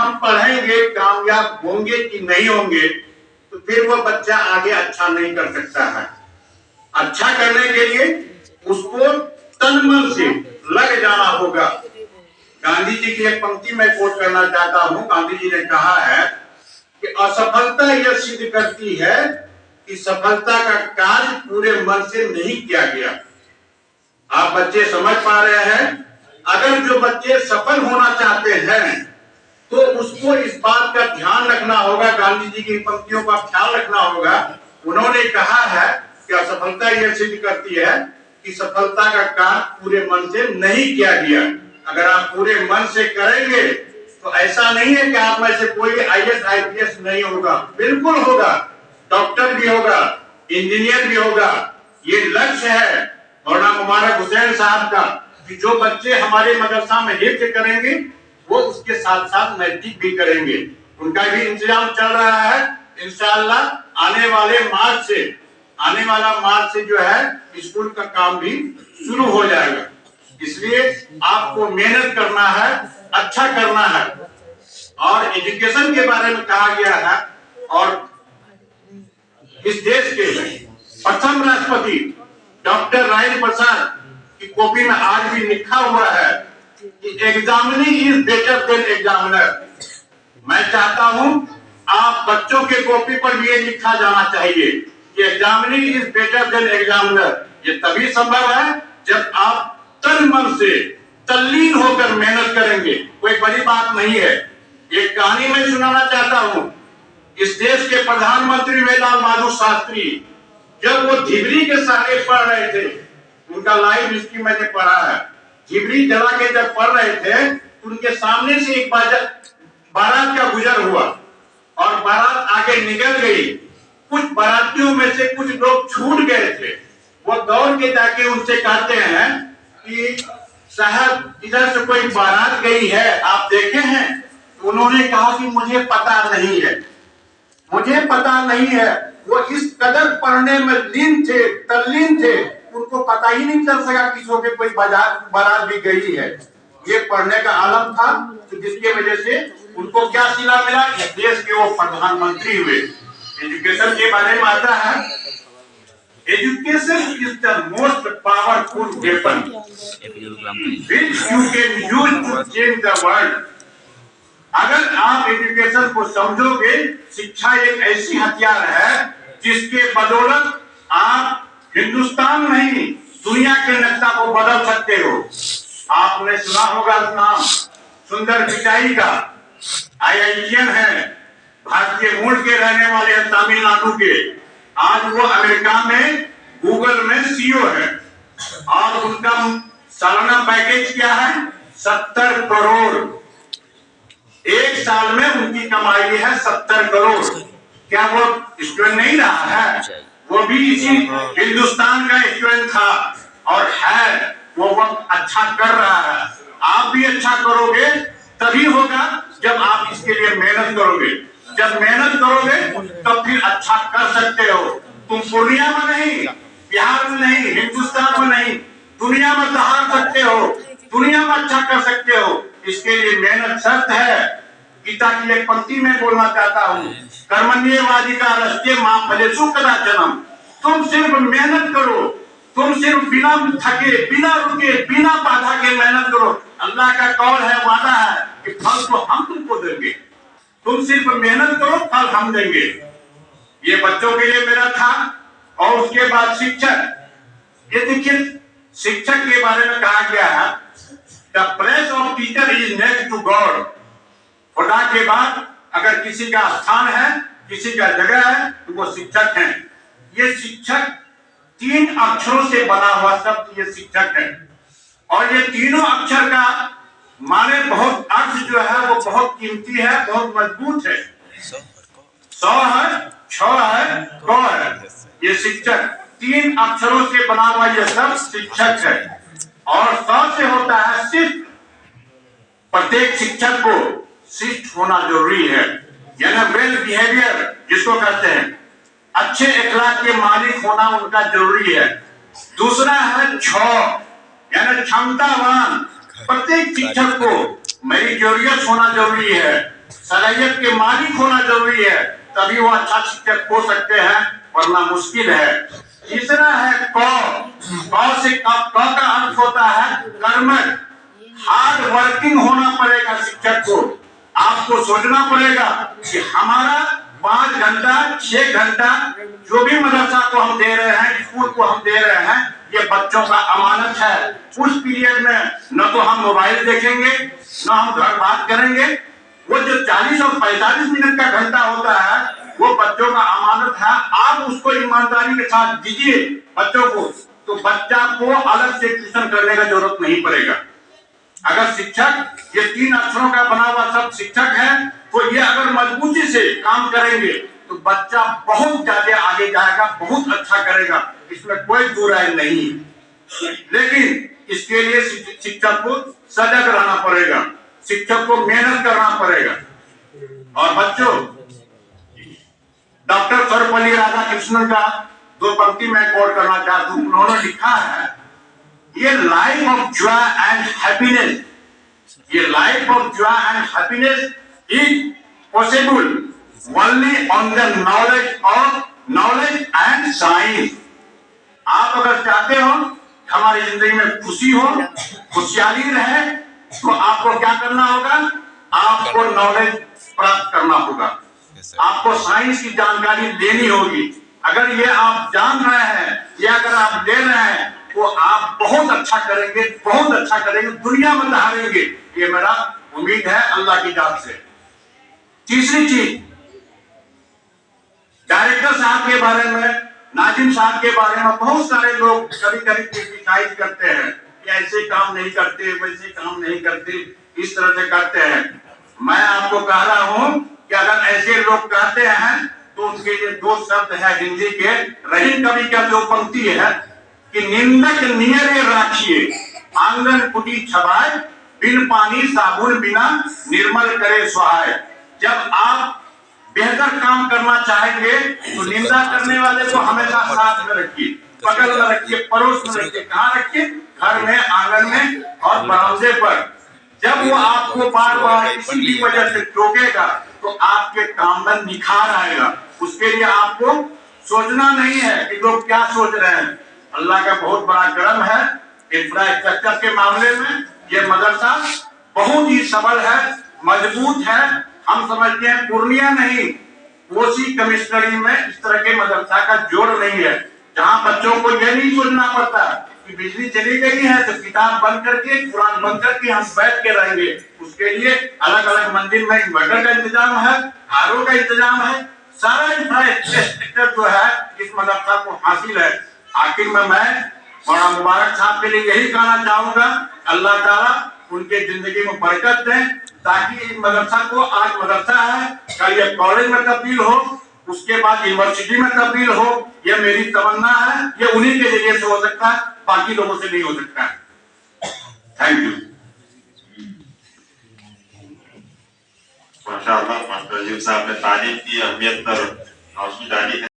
हम पढ़ेंगे कामयाब होंगे कि नहीं होंगे, तो फिर वो बच्चा आगे अच्छा नहीं कर सकता है। अच्छा करने के लिए उसको तन मन से लग जाना होगा। गांधी जी की एक पंक्ति मैं कोट करना चाहता हूं। गांधी जी ने कहा है कि असफलता यह सिद्ध करती है कि सफलता का कार्य पूरे मन से नहीं किया गया। आप बच्चे समझ पा रहे हैं? अगर जो बच्चे सफल होना चाहते हैं तो उसको इस बात का ध्यान रखना होगा, गांधी जी की पंक्तियों का ख्याल रखना होगा। उन्होंने कहा है कि असफलता यह सिद्ध करती है कि सफलता का कार्य पूरे मन से नहीं किया गया। अगर आप पूरे मन से करेंगे तो ऐसा नहीं है कि आप में से कोई IAS IPS नहीं होगा, बिल्कुल होगा। डॉक्टर भी होगा, इंजीनियर भी होगा। ये लक्ष्य है मौलाना मुबारक हुसैन साहब का कि जो बच्चे हमारे मदरसा में हिफ्ज करेंगे वो उसके साथ साथ मैट्रिक भी करेंगे। उनका भी इंतजाम चल रहा है। इंशाअल्लाह आने वाला मार्च से जो है स्कूल का काम भी शुरू हो जाएगा। इसलिए आपको मेहनत करना है, अच्छा करना है। और एजुकेशन के बारे में कहा गया है, और इस देश के प्रथम राष्ट्रपति डॉक्टर राजेंद्र प्रसाद की कॉपी में आज भी लिखा हुआ है कि examinee is better than examiner. मैं चाहता हूं आप बच्चों के कॉपी पर भी ये लिखा जाना चाहिए कि examinee is better than examiner. ये तभी संभव है जब आप तन मन से तल्लीन होकर मेहनत करेंगे। कोई बड़ी बात नहीं है। एक कहानी मैं सुनाना चाहता हूं। इस देश के प्रधानमंत्री वेलाल बहादुर शास्त्री जब वो ढिबरी के सहारे पढ़ रहे थे, उनका लाइफ हिस्ट्री मैंने पढ़ा है। ढिबरी जला के जब पढ़ रहे थे, उनके सामने से एक बारात का गुजर हुआ और बारात आगे निकल गई। कुछ बारातियों में से कुछ लोग छूट गए थे। वो दौड़ के जाके उनसे कहते हैं कि साहब इधर से कोई बारात गई है, आप देखे हैं? तो उन्होंने कहा कि मुझे पता नहीं है, मुझे पता नहीं है। वो इस कदर पढ़ने में तल्लीन थे, उनको पता ही नहीं चल सका किसी के कोई बारात भी गई है। ये पढ़ने का आलम था, तो जिसकी वजह से उनको क्या सिला मिला? इस देश के वो प्रधानमंत्री हुए। एजुकेशन के बारे में आता है, education is the most powerful weapon which you can use to change the world। अगर आप एजुकेशन को समझोगे, शिक्षा एक ऐसी हथियार है जिसके बदौलत आप हिंदुस्तान नहीं दुनिया के नक्शा को बदल सकते हो। आपने सुना होगा नाम सुंदर पिचाई का, IITian है, भारतीय मूल के रहने वाले हैं, तमिलनाडु के। आज वो अमेरिका में गूगल में CEO है और उनका सालाना पैकेज क्या है? 70 करोड़। एक साल में उनकी कमाई है 70 करोड़। क्या वो स्टूडेंट नहीं रहा है? वो भी इसी हिंदुस्तान का स्टूडेंट था और है। वो वक्त अच्छा कर रहा है। आप भी अच्छा करोगे तभी होगा जब आप इसके लिए मेहनत करोगे। जब मेहनत करोगे तब फिर अच्छा कर सकते हो। तुम पूर्णिया में नहीं, बिहार में नहीं, हिंदुस्तान में नहीं, दुनिया में दहाड़ सकते हो, दुनिया में अच्छा कर सकते हो। इसके लिए मेहनत शर्त है। गीता की एक पंक्ति में बोलना चाहता हूँ, कर्मण्येवाधिकार रस्ते मां फलेषु कदाचन। तुम सिर्फ मेहनत करो, तुम सिर्फ बिना थके, बिना रुके, बिना बाधा के मेहनत करो। अल्लाह का कौल है, वादा है कि फल तो हम तुमको देंगे। तुम सिर्फ मेहनत करो, फल हम देंगे। ये बच्चों के लिए मेरा था। और उसके बाद शिक्षक। ये देखिए, शिक्षक के बारे में कहा गया है, the place of teacher is next to God. खुदा के बाद अगर किसी का स्थान है, किसी का जगह है, तो वो शिक्षक है। ये शिक्षक 3 अक्षरों से बना हुआ शब्द ये शिक्षक है। और ये तीनों अक्षर का माने बहुत अर्थ जो है वो बहुत कीमती है, बहुत मजबूत है। 100 है, 6 है, 2 है। ये शिक्षक 3 अक्षरों से बना हुआ ये शब्द शिक्षक है। और 100 से होता है शिष्ट। प्रत्येक शिक्षक को शिष्ट होना जरूरी है, यानी वेल बिहेवियर जिसको कहते हैं, अच्छे अखलाक के मालिक होना उनका जरूरी है। दूसरा है 6 यानी क्षमतावान। प्रत्येक शिक्षक को मेरिटोरियस होना जरूरी है, सलाहियत के मालिक होना जरूरी है, तभी वो अच्छा शिक्षक हो सकते हैं, वरना मुश्किल है। तीसरा है कौ से क का अर्थ होता है कर्मठ। हार्ड वर्किंग होना पड़ेगा शिक्षक को। आपको सोचना पड़ेगा कि हमारा 5 घंटा 6 घंटा जो भी मदरसा को हम दे रहे हैं, स्कूल को हम दे रहे हैं, ये बच्चों का अमानत है। उस पीरियड में न तो हम मोबाइल देखेंगे, न हम घर बात करेंगे। वो जो 40 और 45 मिनट का घंटा होता है, वो बच्चों का अमानत है। आप उसको ईमानदारी के साथ दीजिए बच्चों को, तो बच्चा को अलग से ट्यूशन करने का जरूरत नहीं पड़ेगा। अगर शिक्षक ये 3 अक्षरों का बना हुआ शब्द शिक्षक है, तो ये अगर मजबूती से काम करेंगे तो बच्चा बहुत ज्यादा आगे जाएगा, बहुत अच्छा करेगा, इसमें कोई बुराई नहीं। लेकिन इसके लिए शिक्षक को सजग रहना पड़ेगा, शिक्षक को मेहनत करना पड़ेगा। और बच्चों, डॉक्टर सर्वपल्ली राधाकृष्णन का 2 पंक्ति मैं कोट करना चाहता हूं। उन्होंने लिखा है, ये life of joy and happiness, ये life of joy and happiness is possible only on the knowledge and science. आप अगर चाहते हो हमारी जिंदगी में खुशी हो, खुशहाली रहे, तो आपको क्या करना होगा? आपको नॉलेज प्राप्त करना होगा, आपको साइंस की जानकारी लेनी होगी। अगर ये आप जान रहे हैं, ये अगर आप ले रहे हैं, तो आप बहुत अच्छा करेंगे, बहुत अच्छा करेंगे, दुनिया में लहरेंगे। ये मेरा उम्मीद है अल्लाह की जात से। तीसरी चीज, डायरेक्टर साहब के बारे में, नाजिम साहब के बारे में बहुत सारे लोग कभी कभी क्रिटिसाइज करते हैं कि ऐसे काम नहीं करते, वैसे काम नहीं करते, इस तरह से करते हैं। मैं आपको कह रहा हूं कि अगर ऐसे लोग कहते हैं तो उनके लिए 2 शब्द है हिंदी के। रहीम कवि का जो पंक्ति है कि निंदक नियरे राखिए, आंगन कुटी छबाए, बिन पानी साबुन बिना निर्मल करे सुहाए। जब आप बेहतर काम करना चाहेंगे तो निंदा करने वाले को हमेशा साथ में रखिए, बगल में रखिए, पड़ोस में रखिए। कहाँ रखिए? घर में, आंगन में और बरामदे पर। जब वो आपको बार बार किसी भी वजह से टोकेगा तो आपके काम में निखार आएगा। उसके लिए आपको सोचना नहीं है कि लोग क्या सोच रहे हैं। अल्लाह का बहुत बड़ा करम है, इंफ्रास्ट्रक्चर के मामले में ये मदरसा बहुत ही सबल है, मजबूत है। हम समझते हैं पूर्णिया नहीं, कोसी कमिश्नरी में इस तरह के मदरसा का जोड़ नहीं है, जहां बच्चों को यह नहीं सोचना पड़ता कि बिजली चली गई है तो किताब बंद करके, कुरान बंद करके हम बैठ के रहेंगे। उसके लिए अलग अलग मंदिर में इन्वर्टर का इंतजाम है, आरओ का इंतजाम है, सारा इंफ्रास्ट्रक्चर जो है इस मदरसा को हासिल है। आखिर में मैं मौलाना मुबारक साहब के लिए यही कहना चाहूंगा, अल्लाह ताला उनके जिंदगी में बरकत दें, ताकि इस मदरसा को, आज मदरसा है, कल ये कॉलेज में तब्दील हो, उसके बाद यूनिवर्सिटी में तब्दील हो। ये मेरी तमन्ना है, ये उन्हीं के जरिए से हो सकता है, बाकी लोगों से नहीं हो सकता है। Thank you. माशाअल्लाह, मास्टर अजीम साहब ने तारीफ की, अहमियत पर रोशनी डाली है।